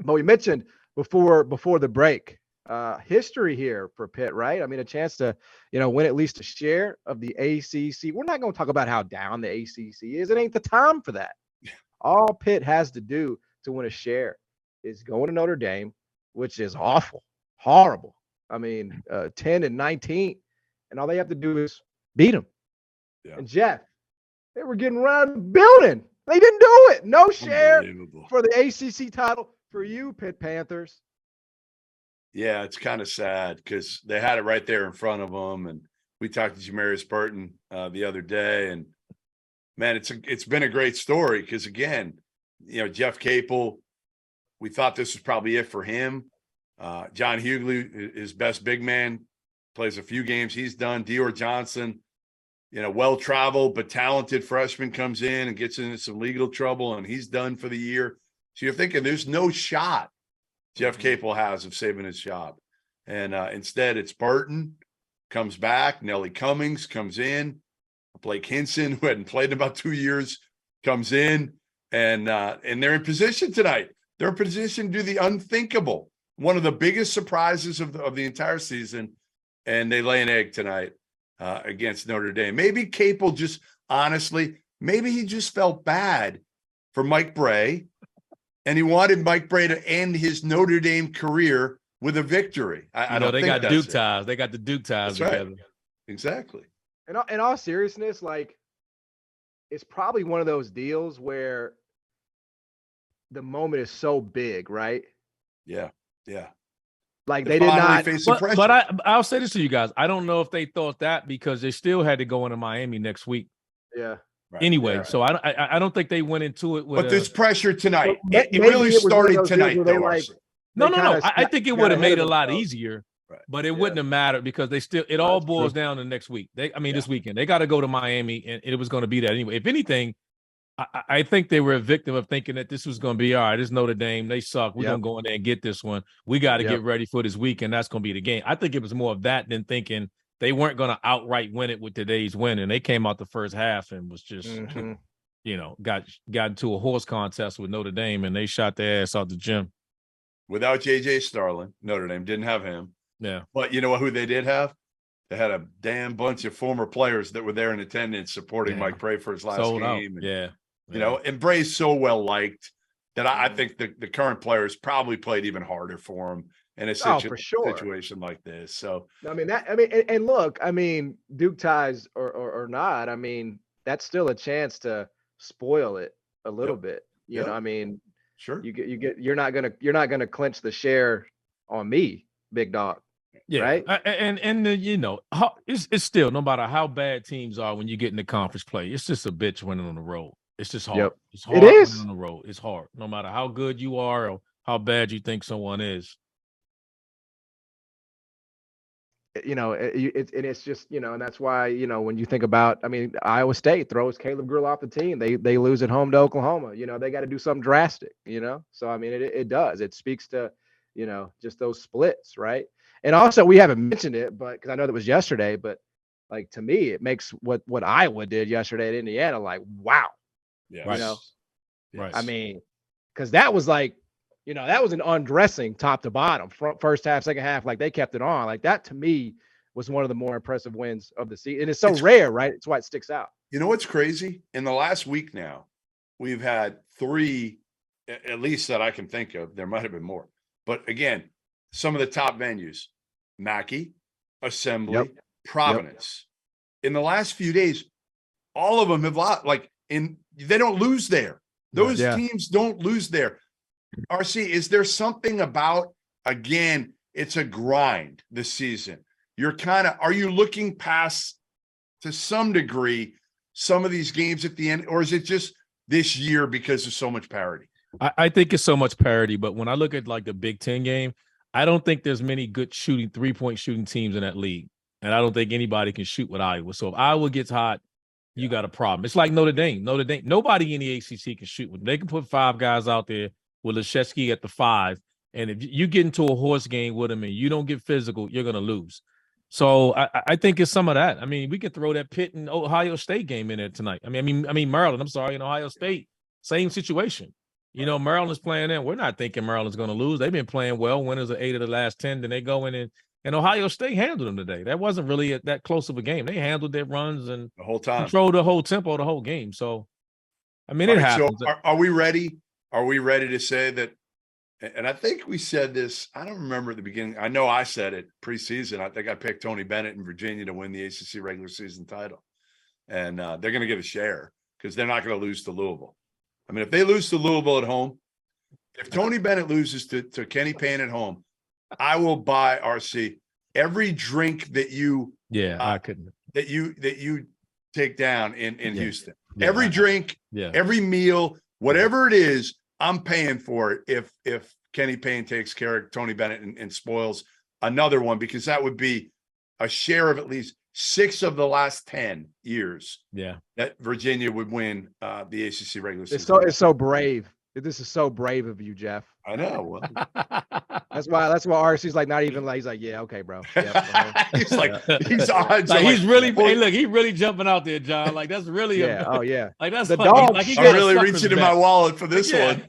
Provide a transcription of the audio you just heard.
But we mentioned before the break, history here for Pitt, right? I mean, a chance to, win at least a share of the ACC. We're not going to talk about how down the ACC is. It ain't the time for that. All Pitt has to do to win a share is going to Notre Dame, which is awful, horrible. I mean, 10-19, and all they have to do is beat them. Yeah. And Jeff, they were getting run out of the building. They didn't do it. No share for the ACC title for you, Pitt Panthers. Yeah, it's kind of sad because they had it right there in front of them. And we talked to Jamarius Burton the other day. And, man, it's been a great story because, again, Jeff Capel, we thought this was probably it for him. John Hughley, his best big man, plays a few games. He's done. Dior Johnson, well-traveled but talented freshman comes in and gets into some legal trouble, and he's done for the year. So you're thinking there's no shot Jeff Capel has of saving his job. And instead it's Burton comes back. Nellie Cummings comes in. Blake Hinson, who hadn't played in about 2 years, comes in. And they're in position tonight. They're in position to do the unthinkable. One of the biggest surprises of the entire season. And they lay an egg tonight against Notre Dame. Maybe Capel just, honestly, maybe he just felt bad for Mike Bray, and he wanted Mike Bray to end his Notre Dame career with a victory. I don't they think got Duke ties. They got the Duke ties together. Right. Exactly. In all seriousness, like, it's probably one of those deals where the moment is so big, right? Yeah. Yeah. Like they did not. But I'll say this to you guys. I don't know if they thought that because they still had to go into Miami next week. Yeah. Right. Anyway, yeah. So I don't think they went into it with. But there's pressure tonight. It really started tonight. No. I think it would have made it a lot easier. Right. But it wouldn't have mattered because it all boils down to next week. This weekend they got to go to Miami, and it was going to be that anyway. If anything, I think they were a victim of thinking that this was going to be all right. It's Notre Dame. They suck. We're going to go in there and get this one. We got to get ready for this weekend. That's going to be the game. I think it was more of that than thinking they weren't going to outright win it with today's win. And they came out the first half and was just, got into a horse contest with Notre Dame, and they shot their ass out the gym. Without J.J. Starlin, Notre Dame didn't have him. Yeah. But you know who they did have? They had a damn bunch of former players that were there in attendance supporting Mike Bray for his last game. And, and Bray's so well liked that I think the current players probably played even harder for him in a situation like this. So and look, Duke ties or not, that's still a chance to spoil it a little bit. You know, sure. You're not gonna clinch the share on me, big dog. Yeah, right. It's still, no matter how bad teams are when you get in the conference play, it's just a bitch winning on the road. It's just hard. Yep. It's hard. It is on the road. It's hard, no matter how good you are or how bad you think someone is. It's just, and that's why, when you think about, Iowa State throws Caleb Grill off the team. They lose at home to Oklahoma. They got to do something drastic. So it does. It speaks to, just those splits, right? And also, we haven't mentioned it, but because I know that was yesterday, but like to me, it makes what Iowa did yesterday at Indiana like wow. Yeah. Right. Because that was like, that was an undressing top to bottom, first half, second half. Like they kept it on. Like that to me was one of the more impressive wins of the season. And it's so rare, right? It's why it sticks out. You know what's crazy? In the last week now, we've had 3, at least that I can think of. There might have been more. But again, some of the top venues, Mackey, Assembly, Providence. In the last few days, all of them have lost. They don't lose there. Those teams don't lose there. RC, is there something about, again, it's a grind this season? Are you looking past, to some degree, some of these games at the end, or is it just this year because there's so much parity? I think it's so much parity, but when I look at like the Big Ten game, I don't think there's many good three-point shooting teams in that league. And I don't think anybody can shoot with Iowa. So if Iowa gets hot, you got a problem. It's like Notre Dame. Nobody in the ACC can shoot with them. They can put 5 guys out there with Leschewski at the 5. And if you get into a horse game with them and you don't get physical, you're going to lose. So I think it's some of that. We could throw that Pitt and Ohio State game in there tonight. Maryland, I'm sorry, in Ohio State, same situation. You know, Maryland's playing in. We're not thinking Maryland's going to lose. They've been playing well. Winners of 8 of the last 10. Then they go in and Ohio State handled them today. That wasn't really that close of a game. They handled their runs and the whole time, controlled the whole tempo, the whole game. So, I mean, it happens. So are we ready? Are we ready to say that? And I think we said this. I don't remember at the beginning. I know I said it preseason. I think I picked Tony Bennett in Virginia to win the ACC regular season title, and they're going to get a share because they're not going to lose to Louisville. I mean, if they lose to Louisville at home, if Tony Bennett loses to Kenny Payne at home, I will buy RC every drink that you I couldn't that you take down in Houston. Yeah, every drink, every meal, whatever it is, I'm paying for it if Kenny Payne takes care of Tony Bennett and spoils another one, because that would be a share of at least 6 of the last 10 years. Yeah, that Virginia would win the ACC regular season. It's so brave. This is so brave of you, Jeff. I know. Well, that's why RC's like not even like, he's like, yeah, okay, bro. Yep, he's like, he's odds. Like, he's really, hey, look, he's really jumping out there, John. Like that's really, yeah, oh yeah. Like that's the dog. dog. Like, I'm really reaching in my wallet for this one.